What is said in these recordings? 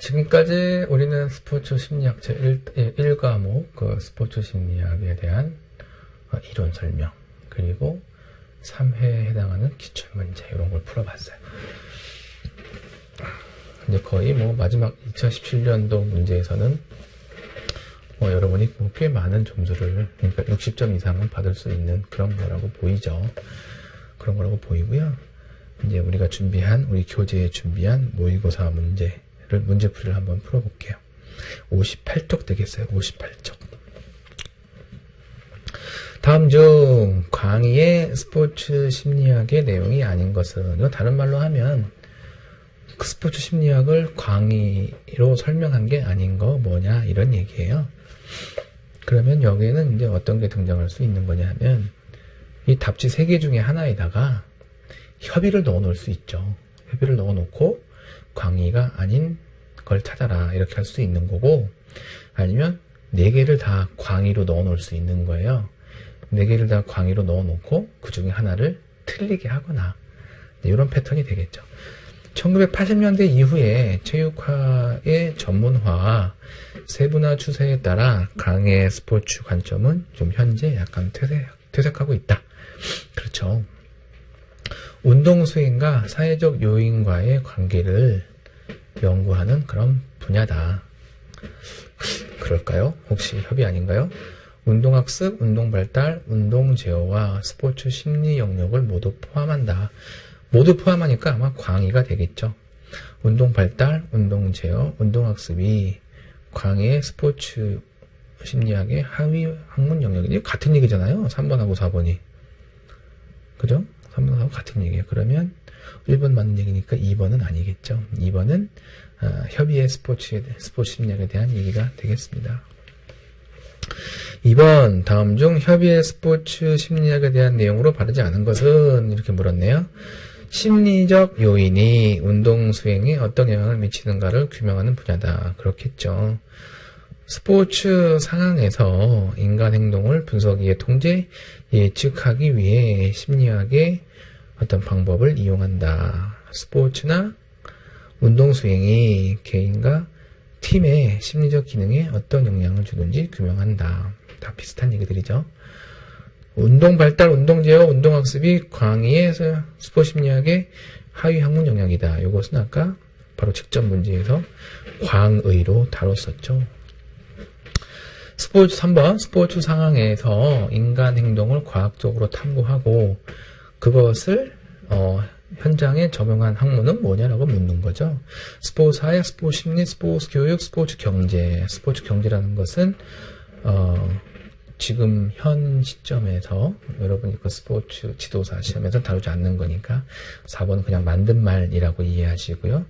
지금까지 우리는 스포츠 심리학 제1과목 그 스포츠 심리학에 대한 이론 설명 그리고 3회에 해당하는 기출문제 이런 걸 풀어봤어요. 이제 거의 마지막 2017년도 문제에서는 여러분이 꽤 많은 점수를 그러니까 60점 이상은 받을 수 있는 그런 거라고 보이죠. 그런 거라고 보이고요. 이제 우리가 우리 교재에 준비한 모의고사 문제풀이를 한번 풀어볼게요. 58쪽 되겠어요. 58쪽. 다음 중 강의의 스포츠 심리학의 내용이 아닌 것은, 이거 다른 말로 하면 그 스포츠 심리학을 강의로 설명한 게 아닌 거 뭐냐 이런 얘기예요. 그러면 여기에는 이제 어떤 게 등장할 수 있는 거냐 하면 이 답지 3개 중에 하나에다가 협의를 넣어 놓을 수 있죠. 협의를 넣어 놓고 강의가 아닌 걸 찾아라 이렇게 할 수 있는 거고, 아니면 4개를 다 강의로 넣어 놓을 수 있는 거예요. 4개를 다 강의로 넣어 놓고 그 중에 하나를 틀리게 하거나 이런 패턴이 되겠죠. 1980년대 이후에 체육화의 전문화와 세분화 추세에 따라 강의 스포츠 관점은 좀 현재 약간 퇴색하고 있다. 그렇죠. 운동 수행과 사회적 요인과의 관계를 연구하는 그런 분야다. 그럴까요? 혹시 협의 아닌가요? 운동학습, 운동발달, 운동제어와 스포츠 심리 영역을 모두 포함한다. 모두 포함하니까 아마 광의가 되겠죠. 운동발달, 운동제어, 운동학습이 광의의 스포츠 심리학의 하위 학문 영역이에요. 같은 얘기잖아요. 3번하고 4번이. 그죠? 3번하고 같은 얘기예요. 그러면 1번 맞는 얘기니까 2번은 아니겠죠. 2번은 협의의 스포츠 심리학에 대한 얘기가 되겠습니다. 2번, 다음 중 협의의 스포츠 심리학에 대한 내용으로 바르지 않은 것은 이렇게 물었네요. 심리적 요인이 운동 수행에 어떤 영향을 미치는가를 규명하는 분야다. 그렇겠죠. 스포츠 상황에서 인간 행동을 분석에 통제, 예측하기 위해 심리학의 어떤 방법을 이용한다. 스포츠나 운동 수행이 개인과 팀의 심리적 기능에 어떤 영향을 주는지 규명한다. 다 비슷한 얘기들이죠. 운동 발달, 운동 제어, 운동 학습이 광의의 스포츠 심리학의 하위 학문 영역이다. 이것은 아까 바로 직접 문제에서 광의로 다뤘었죠. 3번, 스포츠 상황에서 인간 행동을 과학적으로 탐구하고 그것을 현장에 적용한 학문은 뭐냐라고 묻는 거죠. 스포츠 사회, 스포츠 심리, 스포츠 교육, 스포츠 경제. 스포츠 경제라는 것은 지금 현 시점에서 여러분이 그 스포츠 지도사 시험에서 다루지 않는 거니까 4번은 그냥 만든 말이라고 이해하시고요.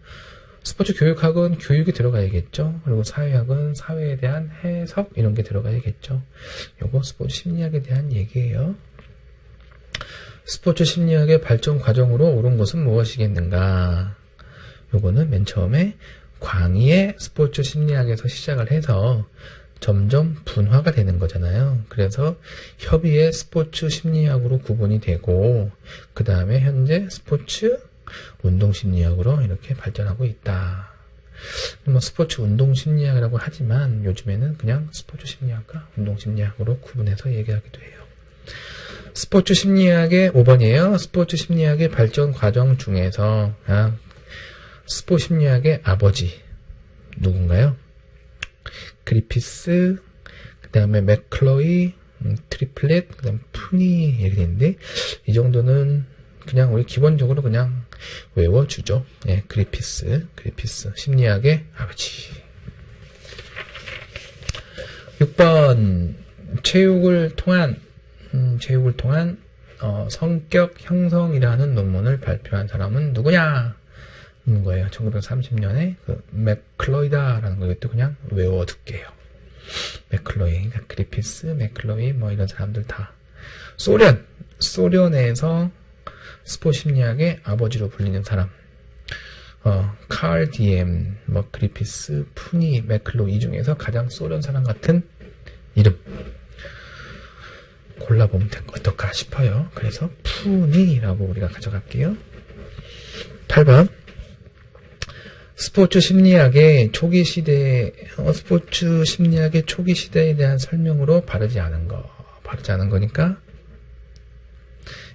스포츠 교육학은 교육이 들어가야겠죠. 그리고 사회학은 사회에 대한 해석 이런 게 들어가야겠죠. 요거 스포츠 심리학에 대한 얘기예요. 스포츠 심리학의 발전 과정으로 옳은 것은 무엇이겠는가? 요거는 맨 처음에 광의의 스포츠 심리학에서 시작을 해서 점점 분화가 되는 거잖아요. 그래서 협의의 스포츠 심리학으로 구분이 되고 그 다음에 현재 스포츠 운동 심리학으로 이렇게 발전하고 있다. 스포츠 운동 심리학이라고 하지만 요즘에는 그냥 스포츠 심리학과 운동 심리학으로 구분해서 얘기하기도 해요. 스포츠 심리학의 5번이에요. 스포츠 심리학의 발전 과정 중에서 스포츠 심리학의 아버지 누군가요? 그리피스, 그 다음에 맥클로이, 트리플렛, 그 다음 푸니 이렇게 되는데 이 정도는 그냥 우리 기본적으로 그냥 외워주죠. 예, 그리피스 심리학의 아버지. 6번 체육을 통한 성격 형성이라는 논문을 발표한 사람은 누구냐? 는 거예요. 1930년에 그 맥클로이다라는 거 이것도 그냥 외워둘게요. 맥클로이, 그러니까 그리피스, 맥클로이 이런 사람들 다 소련에서 스포츠 심리학의 아버지로 불리는 사람. 칼 디엠, 그리피스, 푸니, 맥클로이 이 중에서 가장 소련 사람 같은 이름 골라보면 어떨까 싶어요. 그래서 푸니라고 우리가 가져갈게요. 8번 스포츠 심리학의 초기 시대에 대한 설명으로 바르지 않은 거니까,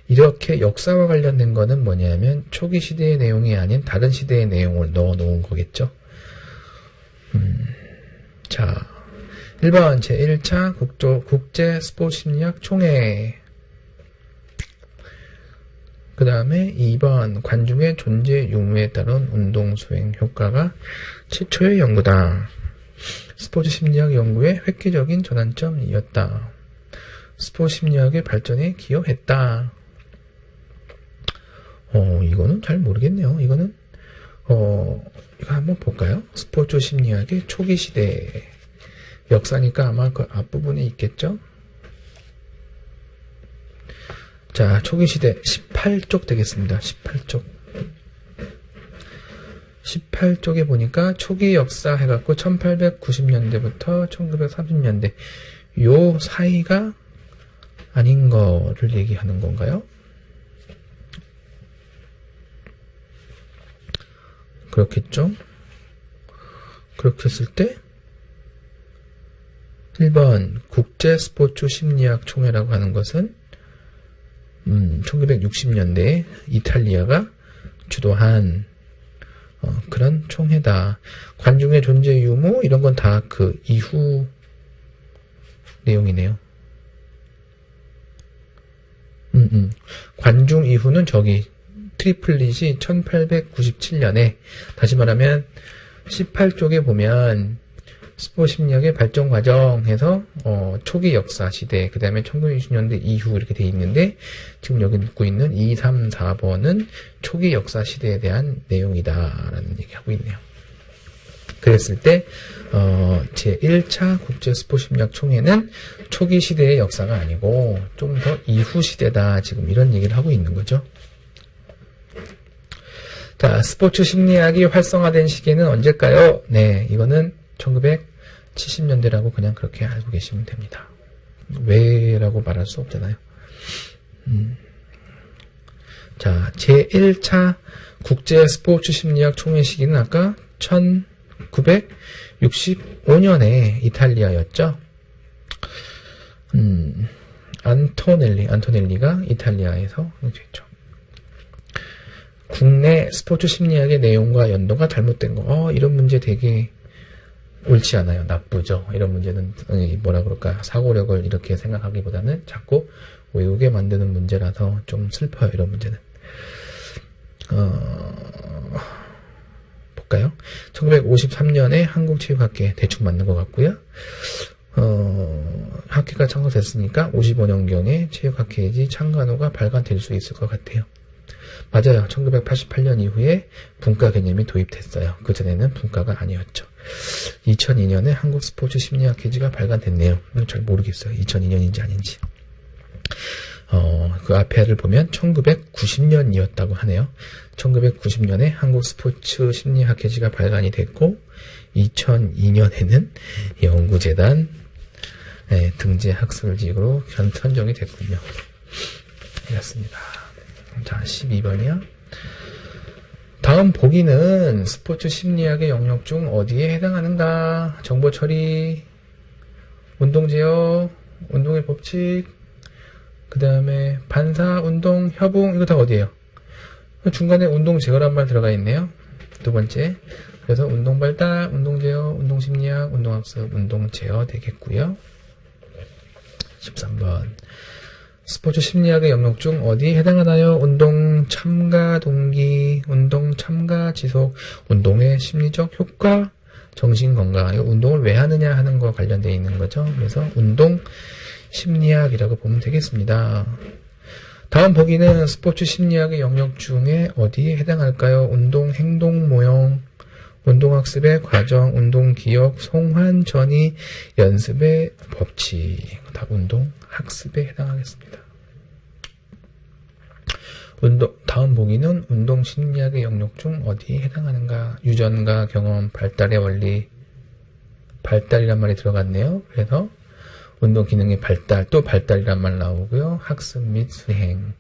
이렇게 역사와 관련된 거는 뭐냐면 초기 시대의 내용이 아닌 다른 시대의 내용을 넣어 놓은 거겠죠. 자, 1번 제1차 국제 스포츠 심리학 총회. 그 다음에 2번 관중의 존재 유무에 따른 운동 수행 효과가 최초의 연구다. 스포츠 심리학 연구의 획기적인 전환점이었다. 스포츠 심리학의 발전에 기여했다. 이거는 잘 모르겠네요. 이거 한번 볼까요? 스포츠 심리학의 초기 시대 역사니까 아마 그 앞부분에 있겠죠? 자, 초기 시대 18쪽 되겠습니다. 18쪽에 보니까 초기 역사 해갖고 1890년대부터 1930년대 요 사이가 아닌 거를 얘기하는 건가요? 그렇겠죠? 그렇게 했을 때 1번 국제 스포츠 심리학 총회라고 하는 것은 1960년대에 이탈리아가 주도한 그런 총회다. 관중의 존재 유무 이런 건 다 그 이후 내용이네요. 관중 이후는 저기 트리플릿이 1897년에 다시 말하면 18쪽에 보면 스포츠 심리학의 발전 과정에서 초기 역사 시대 그 다음에 1960년대 이후 이렇게 돼 있는데 지금 여기 읽고 있는 2, 3, 4번은 초기 역사 시대에 대한 내용이다라는 얘기하고 있네요. 그랬을 때 제1차 국제 스포츠 심리학 총회는 초기 시대의 역사가 아니고 좀 더 이후 시대다 지금 이런 얘기를 하고 있는 거죠. 자, 스포츠 심리학이 활성화된 시기는 언제일까요? 네, 이거는 1970년대라고 그냥 그렇게 알고 계시면 됩니다. 왜라고 말할 수 없잖아요. 자, 제1차 국제 스포츠 심리학 총회 시기는 아까 1965년에 이탈리아였죠. 안토넬리가 이탈리아에서 했죠. 국내 스포츠 심리학의 내용과 연도가 잘못된 거. 이런 문제 되게 옳지 않아요. 나쁘죠. 이런 문제는 뭐라 그럴까 사고력을 이렇게 생각하기보다는 자꾸 외우게 만드는 문제라서 좀 슬퍼요. 이런 문제는. 볼까요? 1953년에 한국체육학회 대충 맞는 것 같고요. 학회가 창설됐으니까 55년경에 체육학회지 창간호가 발간될 수 있을 것 같아요. 맞아요. 1988년 이후에 분과 개념이 도입됐어요. 그전에는 분과가 아니었죠. 2002년에 한국 스포츠 심리학회지가 발간됐네요. 잘 모르겠어요. 2002년인지 아닌지. 그 앞에를 보면 1990년이었다고 하네요. 1990년에 한국 스포츠 심리학회지가 발간이 됐고 2002년에는 연구재단 등재 학술지로 선정이 됐군요. 그렇습니다. 자, 12번이요. 다음 보기는 스포츠 심리학의 영역 중 어디에 해당하는가? 정보 처리, 운동 제어, 운동의 법칙, 그 다음에 반사, 운동, 협응, 이거 다 어디예요? 중간에 운동 제어란 말 들어가 있네요. 두 번째. 그래서 운동 발달, 운동 제어, 운동 심리학, 운동 학습, 운동 제어 되겠고요. 13번. 스포츠 심리학의 영역 중 어디에 해당하나요? 운동 참가 동기, 운동 참가 지속, 운동의 심리적 효과, 정신 건강. 이거 운동을 왜 하느냐 하는 거 관련되어 있는 거죠. 그래서 운동 심리학이라고 보면 되겠습니다. 다음 보기는 스포츠 심리학의 영역 중에 어디에 해당할까요? 운동 행동 모형, 운동학습의 과정, 운동기억, 송환, 전이, 연습의 법칙. 다 운동학습에 해당하겠습니다. 다음 보기는 운동심리학의 영역 중 어디에 해당하는가? 유전과 경험, 발달의 원리, 발달이란 말이 들어갔네요. 그래서 운동 기능의 발달, 또 발달이란 말 나오고요. 학습 및 수행.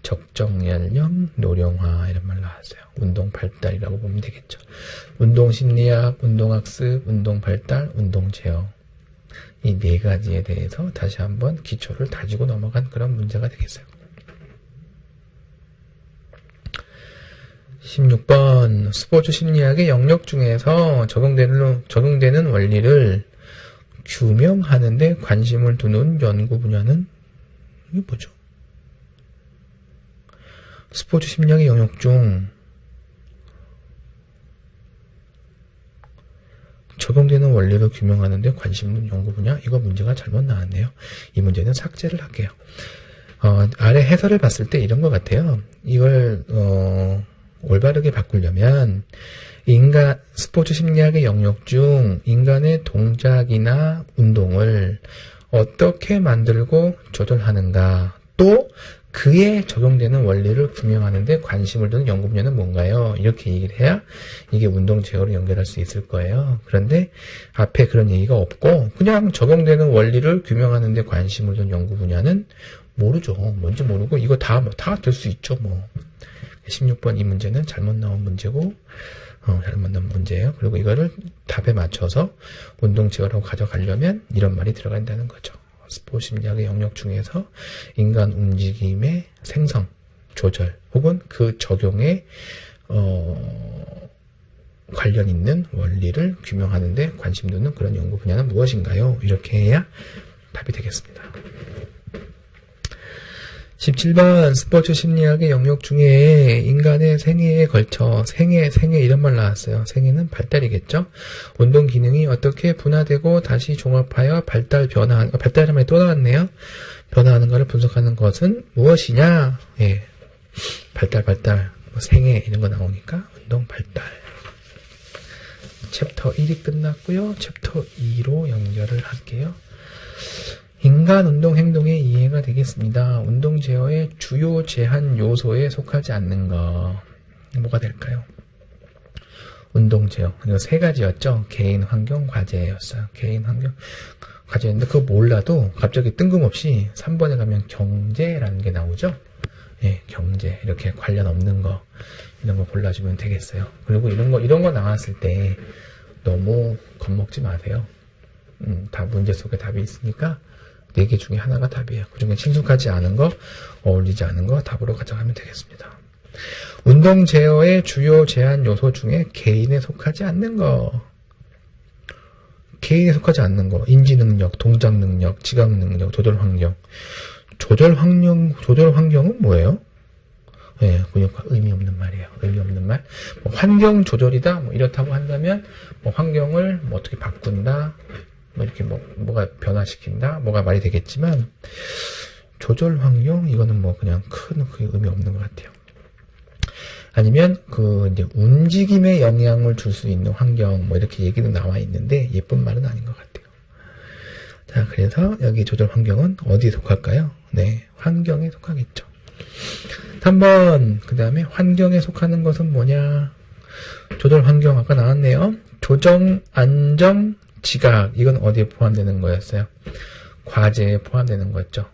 적정 연령, 노령화 이런 말 나왔어요. 운동 발달이라고 보면 되겠죠. 운동 심리학, 운동 학습, 운동 발달, 운동 제어. 이 네 가지에 대해서 다시 한번 기초를 다지고 넘어간 그런 문제가 되겠어요. 16번 스포츠 심리학의 영역 중에서 적용되는 원리를 규명하는 데 관심을 두는 연구 분야는 이게 뭐죠? 스포츠 심리학의 영역 중 적용되는 원리를 규명하는 데 관심 있는 연구 분야? 이거 문제가 잘못 나왔네요. 이 문제는 삭제를 할게요. 아래 해설을 봤을 때 이런 것 같아요. 이걸 올바르게 바꾸려면 스포츠 심리학의 영역 중 인간의 동작이나 운동을 어떻게 만들고 조절하는가, 또 그에 적용되는 원리를 규명하는 데 관심을 두는 연구 분야는 뭔가요? 이렇게 얘기를 해야 이게 운동 제어로 연결할 수 있을 거예요. 그런데 앞에 그런 얘기가 없고 그냥 적용되는 원리를 규명하는 데 관심을 두는 연구 분야는 모르죠. 뭔지 모르고 이거 다 될 수 있죠. 16번 이 문제는 잘못 나온 문제고 잘못 나온 문제예요. 그리고 이거를 답에 맞춰서 운동 제어라고 가져가려면 이런 말이 들어간다는 거죠. 스포츠 심리학의 영역 중에서 인간 움직임의 생성, 조절 혹은 그 적용에 관련 있는 원리를 규명하는 데 관심 두는 그런 연구 분야는 무엇인가요? 이렇게 해야 답이 되겠습니다. 17번 스포츠 심리학의 영역 중에 인간의 생애에 걸쳐 생애 이런 말 나왔어요. 생애는 발달이겠죠. 운동 기능이 어떻게 분화되고 다시 종합하여 발달하는 말이 또 나왔네요. 변화하는 것을 분석하는 것은 무엇이냐? 예. 발달 생애 이런 거 나오니까 운동 발달. 챕터 1이 끝났고요. 챕터 2로 연결을 할게요. 인간 운동 행동의 이해가 되겠습니다. 운동 제어의 주요 제한 요소에 속하지 않는 거 뭐가 될까요? 운동 제어 이거 세 가지였죠. 개인 환경 과제였어요. 개인 환경 과제였는데 그거 몰라도 갑자기 뜬금없이 3번에 가면 경제라는 게 나오죠. 예, 경제 이렇게 관련 없는 거 이런 거 골라주면 되겠어요. 그리고 이런 거 나왔을 때 너무 겁먹지 마세요. 다 문제 속에 답이 있으니까 4개 중에 하나가 답이에요. 그중에 친숙하지 않은 거, 어울리지 않은 거 답으로 가져가면 되겠습니다. 운동 제어의 주요 제한 요소 중에 개인에 속하지 않는 거. 개인에 속하지 않는 거. 인지 능력, 동작 능력, 지각 능력, 조절 환경. 조절 환경은 뭐예요? 예, 그러니까 의미 없는 말이에요. 의미 없는 말. 환경 조절이다. 이렇다고 한다면 환경을 어떻게 바꾼다. 이렇게 뭐가 변화시킨다? 뭐가 말이 되겠지만, 조절 환경? 이거는 그냥 큰 의미 없는 것 같아요. 아니면, 이제 움직임에 영향을 줄 수 있는 환경, 이렇게 얘기는 나와 있는데, 예쁜 말은 아닌 것 같아요. 자, 그래서 여기 조절 환경은 어디에 속할까요? 네, 환경에 속하겠죠. 3번, 그 다음에 환경에 속하는 것은 뭐냐? 조절 환경 아까 나왔네요. 조정, 안정, 지각, 이건 어디에 포함되는 거였어요? 과제에 포함되는 거였죠.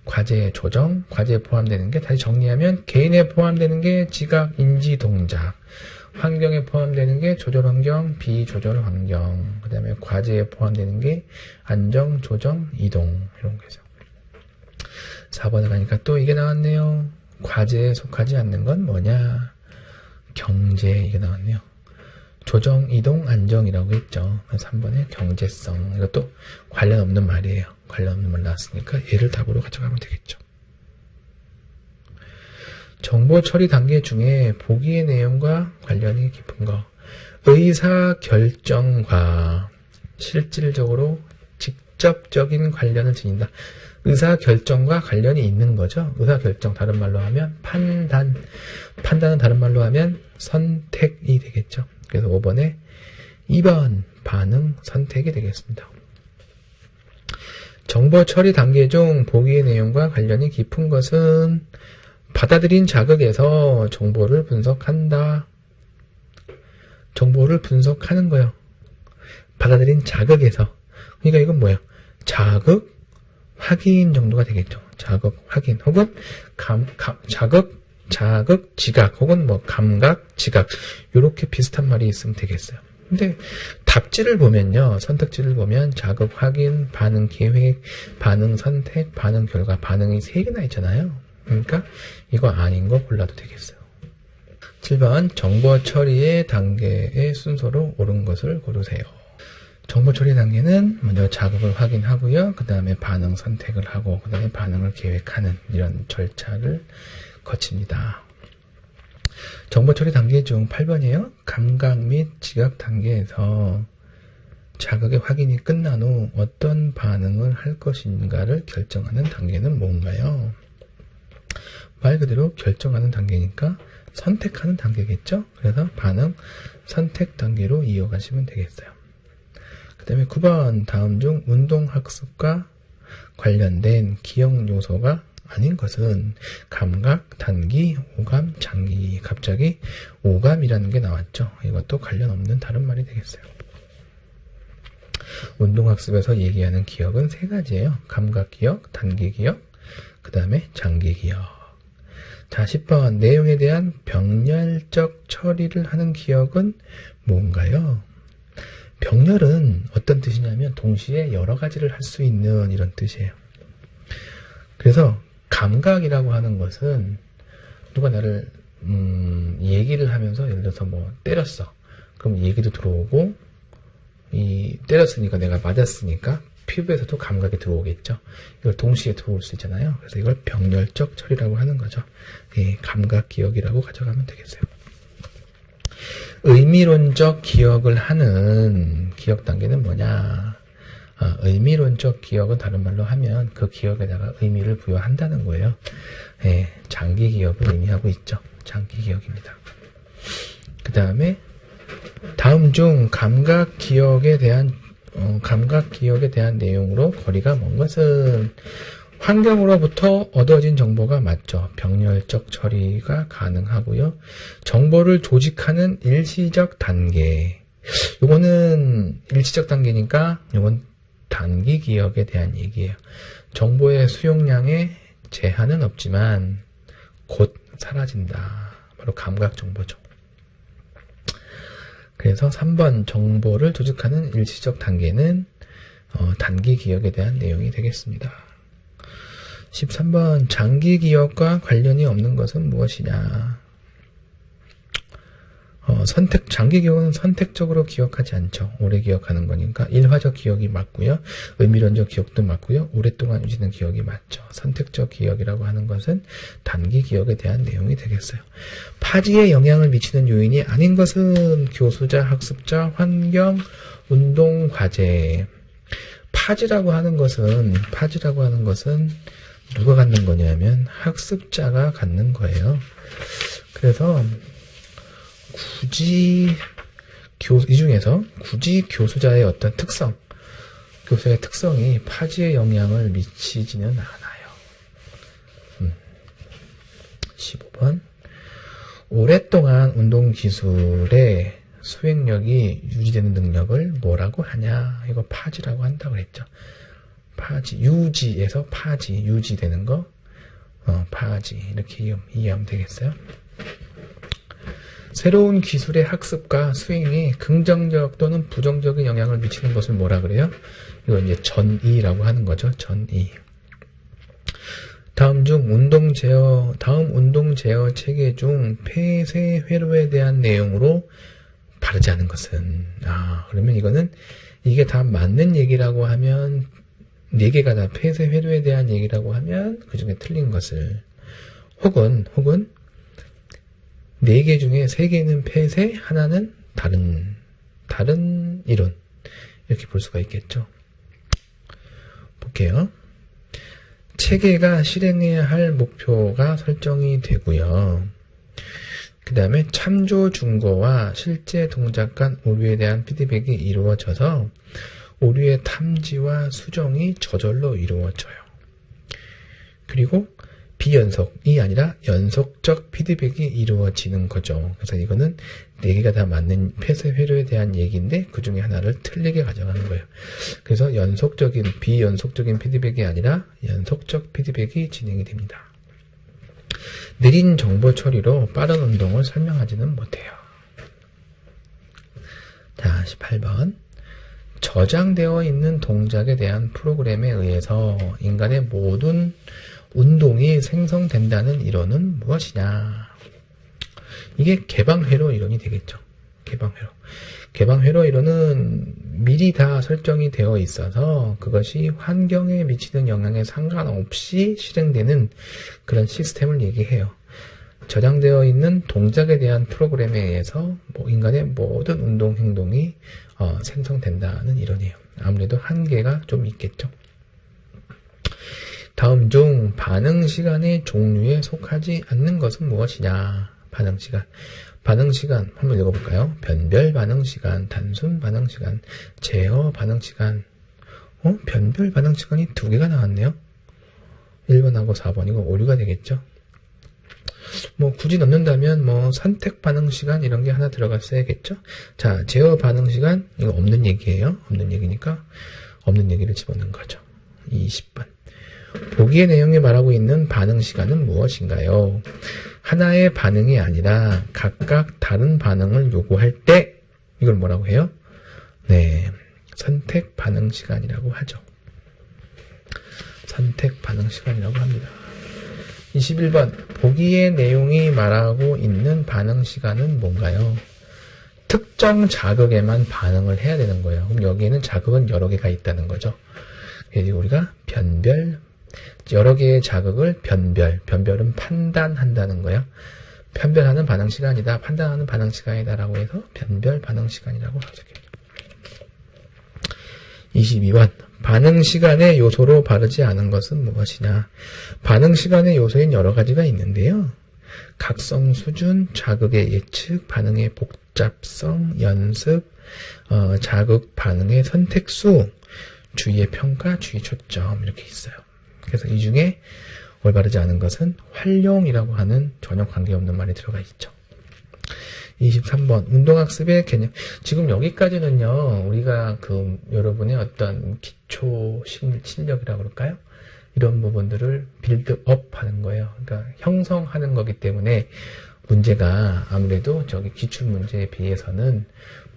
과제의 조정, 과제에 포함되는 게 다시 정리하면 개인에 포함되는 게 지각, 인지, 동작, 환경에 포함되는 게 조절 환경, 비조절 환경, 그 다음에 과제에 포함되는 게 안정, 조정, 이동 이런 거죠. 4번에 가니까 또 이게 나왔네요. 과제에 속하지 않는 건 뭐냐? 경제, 이게 나왔네요. 조정, 이동, 안정이라고 했죠. 3번에 경제성. 이것도 관련 없는 말이에요. 관련 없는 말 나왔으니까 얘를 답으로 가져가면 되겠죠. 정보 처리 단계 중에 보기의 내용과 관련이 깊은 거. 의사결정과 실질적으로 직접적인 관련을 지닌다. 의사결정과 관련이 있는 거죠. 의사결정, 다른 말로 하면 판단. 판단은 다른 말로 하면 선택이 되겠죠. 그래서 5번에 2번 반응 선택이 되겠습니다. 정보 처리 단계 중 보기의 내용과 관련이 깊은 것은 받아들인 자극에서 정보를 분석한다. 정보를 분석하는 거예요. 받아들인 자극에서. 그러니까 이건 뭐예요? 자극, 확인 정도가 되겠죠. 자극, 확인, 혹은 자극, 지각, 혹은 뭐 감각, 지각, 요렇게 비슷한 말이 있으면 되겠어요. 근데 답지를 보면요, 선택지를 보면 자극, 확인, 반응 계획, 반응 선택, 반응 결과, 반응이 3개나 있잖아요. 그러니까 이거 아닌 거 골라도 되겠어요. 7번 정보 처리의 단계의 순서로 옳은 것을 고르세요. 정보 처리 단계는 먼저 자극을 확인하고요. 그 다음에 반응 선택을 하고 그 다음에 반응을 계획하는 이런 절차를 거칩니다. 정보 처리 단계 중 8번이에요. 감각 및 지각 단계에서 자극의 확인이 끝난 후 어떤 반응을 할 것인가를 결정하는 단계는 뭔가요? 말 그대로 결정하는 단계니까 선택하는 단계겠죠? 그래서 반응, 선택 단계로 이어가시면 되겠어요. 그 다음에 9번 다음 중 운동학습과 관련된 기억 요소가 아닌 것은 감각, 단기, 오감, 장기. 갑자기 오감이라는 게 나왔죠. 이것도 관련 없는 다른 말이 되겠어요. 운동학습에서 얘기하는 기억은 3가지예요. 감각 기억, 단기 기억, 그 다음에 장기 기억. 자, 10번 내용에 대한 병렬적 처리를 하는 기억은 뭔가요? 병렬은 어떤 뜻이냐면 동시에 여러 가지를 할 수 있는 이런 뜻이에요. 그래서 감각이라고 하는 것은 누가 나를 얘기를 하면서 예를 들어서 뭐 때렸어. 그럼 얘기도 들어오고 때렸으니까 내가 맞았으니까 피부에서도 감각이 들어오겠죠. 이걸 동시에 들어올 수 있잖아요. 그래서 이걸 병렬적 처리라고 하는 거죠. 예, 감각 기억이라고 가져가면 되겠어요. 의미론적 기억을 하는 기억 단계는 뭐냐? 의미론적 기억은 다른 말로 하면 그 기억에다가 의미를 부여한다는 거예요. 예, 장기 기억을 의미하고 있죠. 장기 기억입니다. 그 다음에 다음 중 감각 기억에 대한 내용으로 거리가 먼 것은 환경으로부터 얻어진 정보가 맞죠. 병렬적 처리가 가능하고요. 정보를 조직하는 일시적 단계. 요거는 일시적 단계니까 요건 단기 기억에 대한 얘기예요. 정보의 수용량에 제한은 없지만 곧 사라진다. 바로 감각 정보죠. 그래서 3번 정보를 조직하는 일시적 단계는 단기 기억에 대한 내용이 되겠습니다. 13번 장기 기억과 관련이 없는 것은 무엇이냐? 장기 기억은 선택적으로 기억하지 않죠. 오래 기억하는 거니까 일화적 기억이 맞고요. 의미론적 기억도 맞고요. 오랫동안 유지되는 기억이 맞죠. 선택적 기억이라고 하는 것은 단기 기억에 대한 내용이 되겠어요. 파지에 영향을 미치는 요인이 아닌 것은 교수자, 학습자, 환경, 운동, 과제. 파지라고 하는 것은 누가 갖는 거냐면 학습자가 갖는 거예요. 그래서 이 중에서 굳이 교수자의 어떤 특성, 교수의 특성이 파지에 영향을 미치지는 않아요. 15번 오랫동안 운동기술의 수행력이 유지되는 능력을 뭐라고 하냐? 이거 파지라고 한다고 했죠. 파지, 유지에서 파지, 유지되는 거, 파지 이렇게 이해하면 되겠어요. 새로운 기술의 학습과 수행에 긍정적 또는 부정적인 영향을 미치는 것을 뭐라 그래요? 이건 이제 전이라고 하는 거죠. 전이. 다음 운동 제어 체계 중 폐쇄 회로에 대한 내용으로 바르지 않은 것은, 그러면 이거는 이게 다 맞는 얘기라고 하면 4개가 다 폐쇄 회로에 대한 얘기라고 하면 그 중에 틀린 것을, 혹은 4개 중에 3개는 폐쇄, 하나는 다른 이론, 이렇게 볼 수가 있겠죠. 볼게요. 체계가 실행해야 할 목표가 설정이 되고요. 그 다음에 참조 준거와 실제 동작 간 오류에 대한 피드백이 이루어져서 오류의 탐지와 수정이 저절로 이루어져요. 그리고 비연속이 아니라 연속적 피드백이 이루어지는 거죠. 그래서 이거는 4개가 다 맞는 폐쇄 회로에 대한 얘기인데 그 중에 하나를 틀리게 가져가는 거예요. 그래서 비연속적인 피드백이 아니라 연속적 피드백이 진행이 됩니다. 느린 정보 처리로 빠른 운동을 설명하지는 못해요. 자, 18번. 저장되어 있는 동작에 대한 프로그램에 의해서 인간의 모든 운동이 생성된다는 이론은 무엇이냐? 이게 개방회로 이론이 되겠죠. 개방회로 이론은 미리 다 설정이 되어 있어서 그것이 환경에 미치는 영향에 상관없이 실행되는 그런 시스템을 얘기해요. 저장되어 있는 동작에 대한 프로그램에 의해서 인간의 모든 운동 행동이 생성된다는 이론이에요. 아무래도 한계가 좀 있겠죠. 다음 중 반응 시간의 종류에 속하지 않는 것은 무엇이냐? 반응 시간 한번 읽어볼까요? 변별 반응 시간, 단순 반응 시간, 제어 반응 시간. 변별 반응 시간이 2개가 나왔네요. 1번하고 4번. 이거 오류가 되겠죠? 굳이 넣는다면 선택 반응 시간 이런 게 하나 들어갔어야겠죠? 자, 제어 반응 시간 이거 없는 얘기예요. 없는 얘기니까 없는 얘기를 집어넣는 거죠. 20번. 보기의 내용이 말하고 있는 반응 시간은 무엇인가요? 하나의 반응이 아니라 각각 다른 반응을 요구할 때 이걸 뭐라고 해요? 네, 선택 반응 시간이라고 하죠. 선택 반응 시간이라고 합니다. 21번. 보기의 내용이 말하고 있는 반응 시간은 뭔가요? 특정 자극에만 반응을 해야 되는 거예요. 그럼 여기에는 자극은 여러 개가 있다는 거죠. 그래서 우리가 여러 개의 자극을 변별은 판단한다는 거예요. 편별하는 반응 시간이다, 판단하는 반응 시간이다라고 해서 변별 반응 시간이라고 하죠. 22번. 반응 시간의 요소로 바르지 않은 것은 무엇이냐? 반응 시간의 요소인 여러 가지가 있는데요. 각성 수준, 자극의 예측, 반응의 복잡성, 연습, 자극 반응의 선택수, 주의의 평가, 주의 초점 이렇게 있어요. 그래서 이 중에 올바르지 않은 것은 활용이라고 하는 전혀 관계없는 말이 들어가 있죠. 23번. 운동학습의 개념. 지금 여기까지는요, 우리가 여러분의 어떤 기초 실력이라고 그럴까요? 이런 부분들을 빌드업 하는 거예요. 그러니까 형성하는 거기 때문에 문제가 아무래도 기출 문제에 비해서는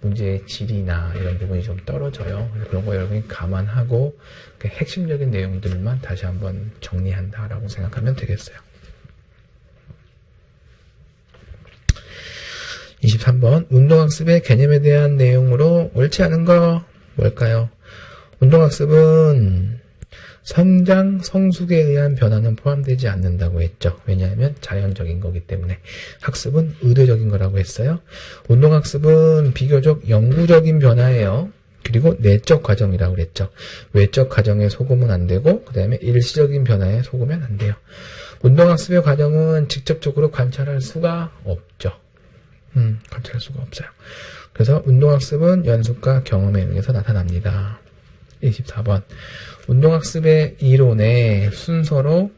문제의 질이나 이런 부분이 좀 떨어져요. 그래서 그런 거 여러분이 감안하고 핵심적인 내용들만 다시 한번 정리한다라고 생각하면 되겠어요. 23번. 운동학습의 개념에 대한 내용으로 옳지 않은 거 뭘까요? 운동학습은 성장, 성숙에 의한 변화는 포함되지 않는다고 했죠. 왜냐하면 자연적인 거기 때문에. 학습은 의도적인 거라고 했어요. 운동학습은 비교적 영구적인 변화예요. 그리고 내적 과정이라고 그랬죠. 외적 과정에 속으면 안 되고 그 다음에 일시적인 변화에 속으면 안 돼요. 운동학습의 과정은 직접적으로 관찰할 수가 없죠. 관찰할 수가 없어요. 그래서 운동학습은 연습과 경험에 의해서 나타납니다. 24번. 운동학습의 이론의 순서로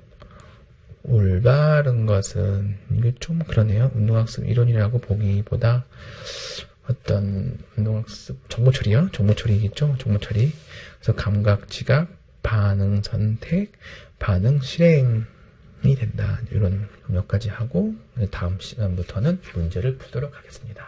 올바른 것은, 이게 좀 그러네요. 운동학습 이론이라고 보기보다 어떤 운동학습 정보처리요? 정보처리겠죠? 정보처리. 그래서 감각, 지각, 반응, 선택, 반응, 실행이 된다. 이런 몇 가지 하고 다음 시간부터는 문제를 풀도록 하겠습니다.